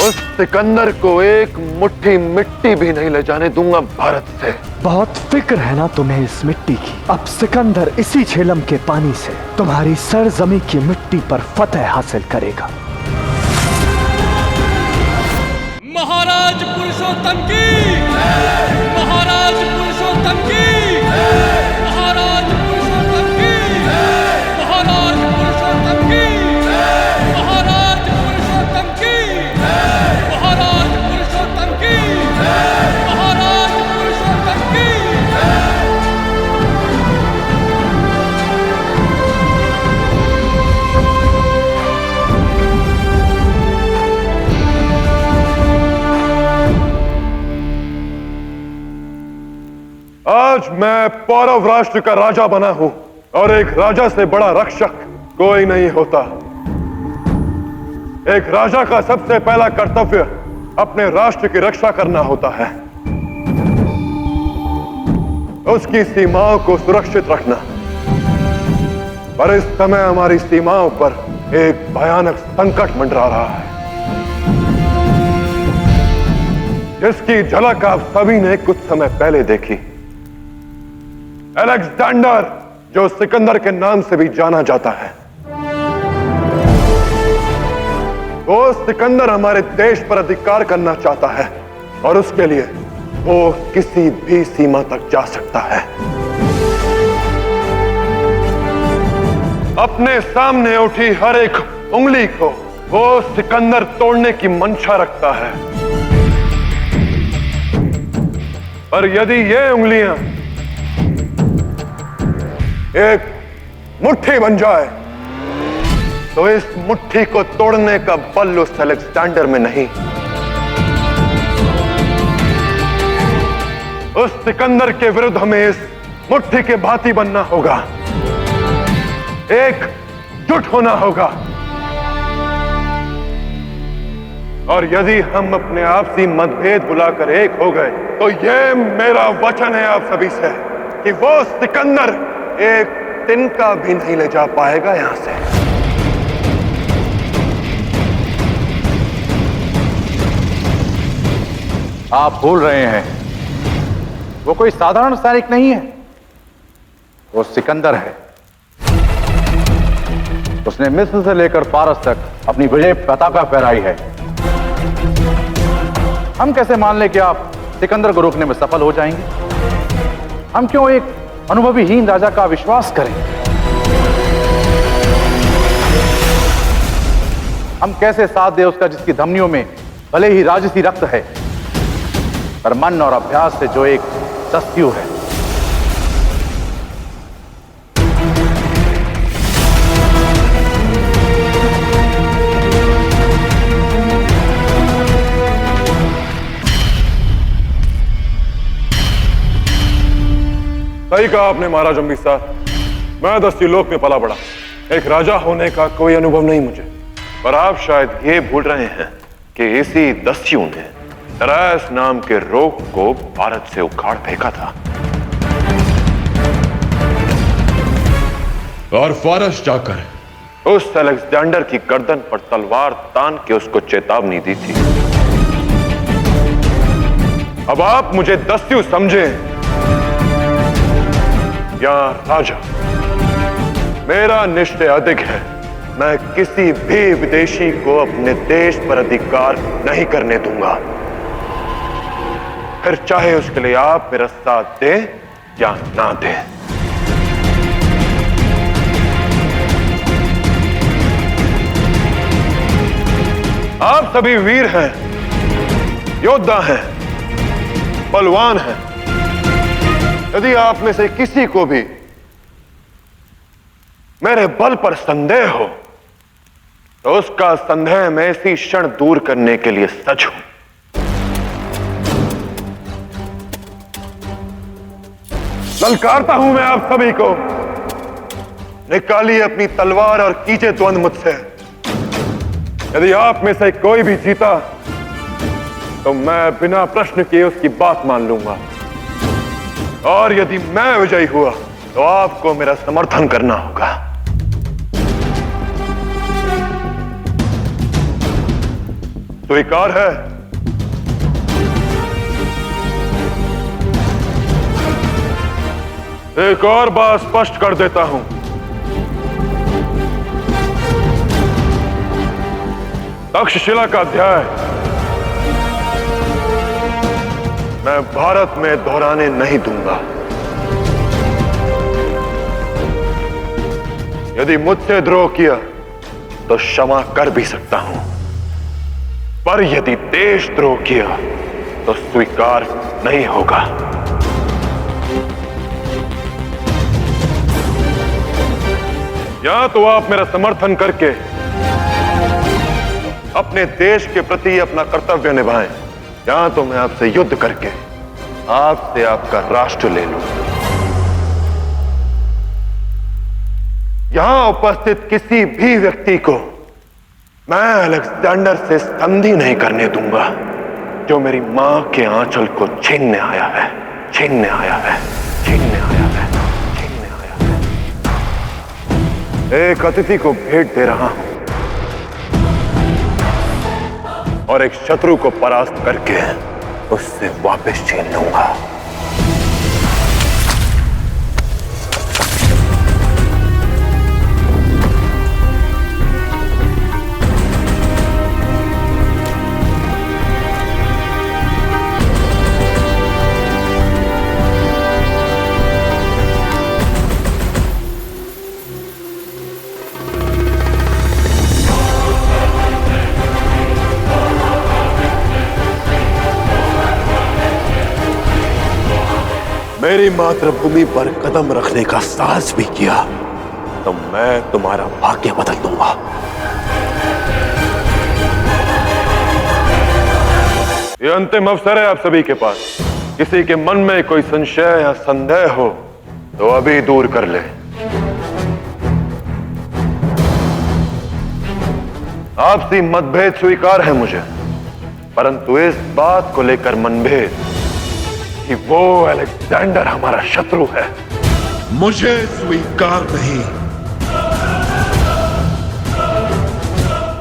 उस सिकंदर को एक मुट्ठी मिट्टी भी नहीं ले जाने दूंगा भारत से। बहुत फिक्र है ना तुम्हें इस मिट्टी की। अब सिकंदर इसी झेलम के पानी से तुम्हारी सरजमी की मिट्टी पर फतेह हासिल करेगा। महाराज पुरुषोत्तम की, महाराज पुरुषोत्तम की, महाराज पुरुषोत्तम की, महाराज पुरुषोत्तम की, महाराज पुरुषोत्तम की, महाराज पुरुषोत्तम की, महाराज पुरुषोत्तम की। आज मैं पौरव राष्ट्र का राजा बना हूं और एक राजा से बड़ा रक्षक कोई नहीं होता। एक राजा का सबसे पहला कर्तव्य अपने राष्ट्र की रक्षा करना होता है, उसकी सीमाओं को सुरक्षित रखना। पर इस समय हमारी सीमाओं पर एक भयानक संकट मंडरा रहा है, जिसकी झलक आप सभी ने कुछ समय पहले देखी। अलेक्जेंडर, जो सिकंदर के नाम से भी जाना जाता है, वो सिकंदर हमारे देश पर अधिकार करना चाहता है और उसके लिए वो किसी भी सीमा तक जा सकता है। अपने सामने उठी हर एक उंगली को वो सिकंदर तोड़ने की मंशा रखता है। पर यदि ये उंगलियां एक मुट्ठी बन जाए तो इस मुट्ठी को तोड़ने का बल उस अलेक्जेंडर में नहीं, उस सिकंदर के विरुद्ध हमें इस मुट्ठी के भांति बनना होगा, एकजुट होना होगा। और यदि हम अपने आपसी मतभेद बुलाकर एक हो गए तो यह मेरा वचन है आप सभी से कि वो सिकंदर एक तिनका भी नहीं ले जा पाएगा यहां से। आप भूल रहे हैं, वो कोई साधारण सैनिक नहीं है, वो सिकंदर है। उसने मिस्र से लेकर फारस तक अपनी विजय पताका फहराई है। हम कैसे मान लें कि आप सिकंदर को रोकने में सफल हो जाएंगे? हम क्यों एक अनुभवीहीन राजा का विश्वास करें? हम कैसे साथ दें उसका जिसकी धमनियों में भले ही राजसी रक्त है, पर मन और अभ्यास से जो एक दस्यु है। सही कहा आपने महाराज अम्बी साहब। मैं दस्युलोक में पला बड़ा, एक राजा होने का कोई अनुभव नहीं मुझे। पर आप शायद ये भूल रहे हैं कि इसी दस्यु ने दरायस नाम के रोग को भारत से उखाड़ फेंका था और फारस जाकर उस अलेक्जेंडर की गर्दन पर तलवार तान के उसको चेतावनी दी थी। अब आप मुझे दस्यु समझे या राजा, मेरा निश्चय अधिक है। मैं किसी भी विदेशी को अपने देश पर अधिकार नहीं करने दूंगा, फिर चाहे उसके लिए आप मेरा साथ दें या ना दें। आप सभी वीर हैं, योद्धा हैं, बलवान हैं। यदि आप में से किसी को भी मेरे बल पर संदेह हो तो उसका संदेह मैं इसी क्षण दूर करने के लिए सच हूं। ललकारता हूं मैं आप सभी को, निकालिए अपनी तलवार और कीजिए द्वंद मुझसे। यदि आप में से कोई भी जीता तो मैं बिना प्रश्न किए उसकी बात मान लूंगा, और यदि मैं विजयी हुआ तो आपको मेरा समर्थन करना होगा। स्वीकार है? एक और बात स्पष्ट कर देता हूं। तक्षशिला का अध्याय मैं भारत में दोहराने नहीं दूंगा। यदि मुझसे द्रोह किया तो क्षमा कर भी सकता हूं, पर यदि देशद्रोह किया तो स्वीकार नहीं होगा। या तो आप मेरा समर्थन करके अपने देश के प्रति अपना कर्तव्य निभाएं, या तो मैं आपसे युद्ध करके आपसे आपका राष्ट्र ले लूं। यहां उपस्थित किसी भी व्यक्ति को मैं अलेक्जेंडर से संधि नहीं करने दूंगा, जो मेरी मां के आंचल को छीनने आया है, छीनने आया है, छीनने आया है, छीनने आया है। एक अतिथि को भेंट दे रहा हूं और एक शत्रु को परास्त करके उससे वापस छीन लूंगा। मेरी मातृभूमि पर कदम रखने का साहस भी किया तो मैं तुम्हारा भाग्य बदल दूंगा। यह अंतिम अवसर है आप सभी के पास। किसी के मन में कोई संशय या संदेह हो तो अभी दूर कर ले। आपसी मतभेद स्वीकार है मुझे, परंतु इस बात को लेकर मनभेद कि वो अलेक्जेंडर हमारा शत्रु है, मुझे स्वीकार नहीं।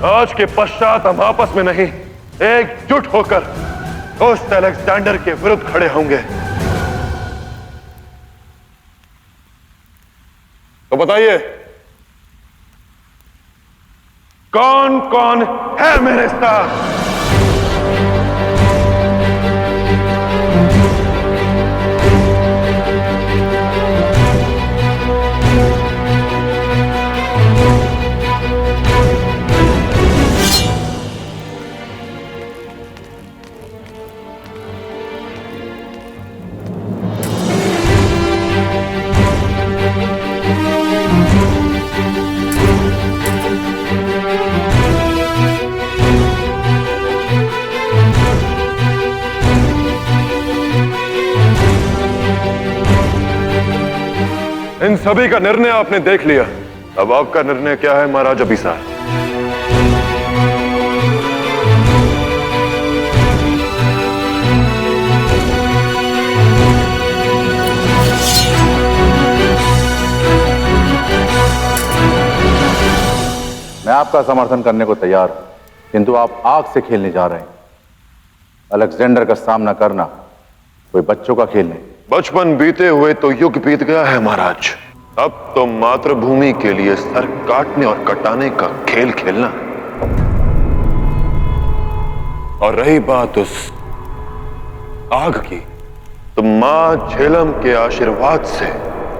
आज के पश्चात हम आपस में नहीं, एकजुट होकर उस अलेक्जेंडर के विरुद्ध खड़े होंगे। तो बताइए, कौन कौन है मेरे साथ? इन सभी का निर्णय आपने देख लिया। अब आपका निर्णय क्या है महाराज अभिसार? मैं आपका समर्थन करने को तैयार हूं, किंतु आप आग से खेलने जा रहे हैं। अलेक्जेंडर का सामना करना कोई बच्चों का खेल नहीं। बचपन बीते हुए तो युग बीत गया है महाराज। अब तो मातृभूमि के लिए सर काटने और कटाने का खेल खेलना। और रही बात उस आग की, तो मां झेलम के आशीर्वाद से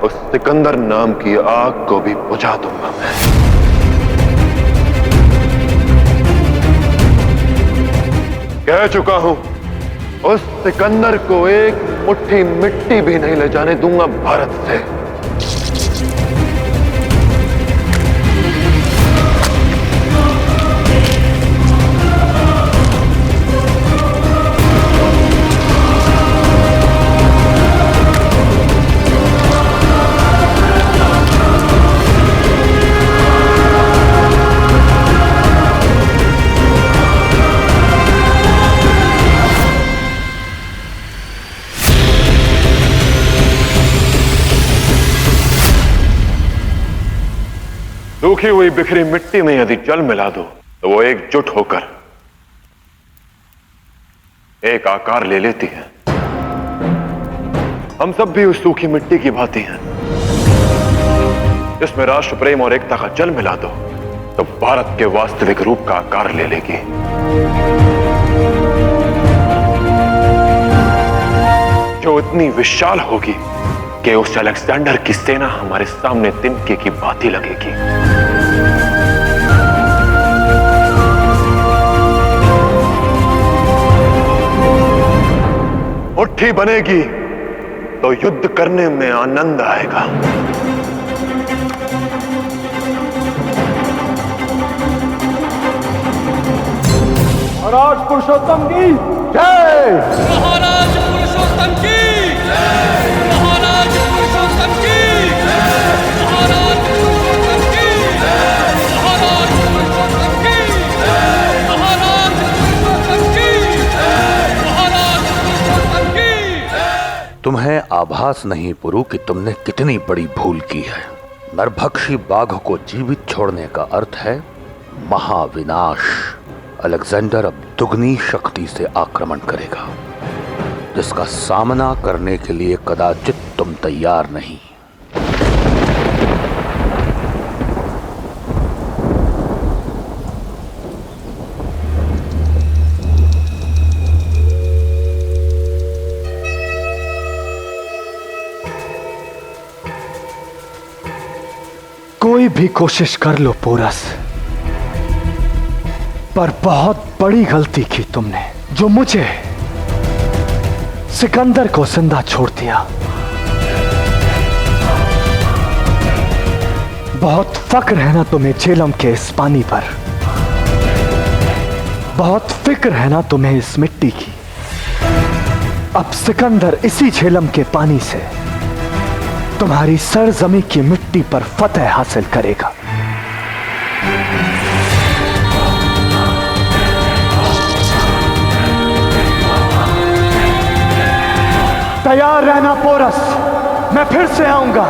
उस सिकंदर नाम की आग को भी बुझा दूंगा मैं। कह चुका हूं, उस सिकंदर को एक मुट्ठी मिट्टी भी नहीं ले जाने दूंगा भारत से। सूखी हुई बिखरी मिट्टी में यदि जल मिला दो तो वो एकजुट होकर एक आकार ले लेती है। हम सब भी उस सूखी मिट्टी की भांति हैं, जिसमें राष्ट्र प्रेम और एकता का जल मिला दो तो भारत के वास्तविक रूप का आकार ले लेगी। जो इतनी विशाल होगी कि उस अलेक्जेंडर की सेना हमारे सामने तिनके की भांति लगेगी। मुट्ठी बनेगी तो युद्ध करने में आनंद आएगा। महाराज पुरुषोत्तम की जय। महाराज पुरुषोत्तम की जय। महाराज पुरुषोत्तम की जय। महाराज पुरुषोत्तम की जय। महाराज पुरुषोत्तम की जय। महाराज पुरुषोत्तम की जय। महाराज पुरुषोत्तम की जय। तुम्हें आभास नहीं पुरु कि तुमने कितनी बड़ी भूल की है। नरभक्षी बाघ को जीवित छोड़ने का अर्थ है महाविनाश। अलेक्जेंडर अब दुगनी शक्ति से आक्रमण करेगा, जिसका सामना करने के लिए कदाचित तुम तैयार नहीं। कोई भी कोशिश कर लो पोरस, पर बहुत बड़ी गलती की तुमने, जो मुझे सिकंदर को जिंदा छोड़ दिया। बहुत फक्र है ना तुम्हें झेलम के इस पानी पर, बहुत फिक्र है ना तुम्हें इस मिट्टी की। अब सिकंदर इसी झेलम के पानी से तुम्हारी सरजमी की मिट्टी पर फतेह हासिल करेगा। तैयार रहना पोरस, मैं फिर से आऊंगा।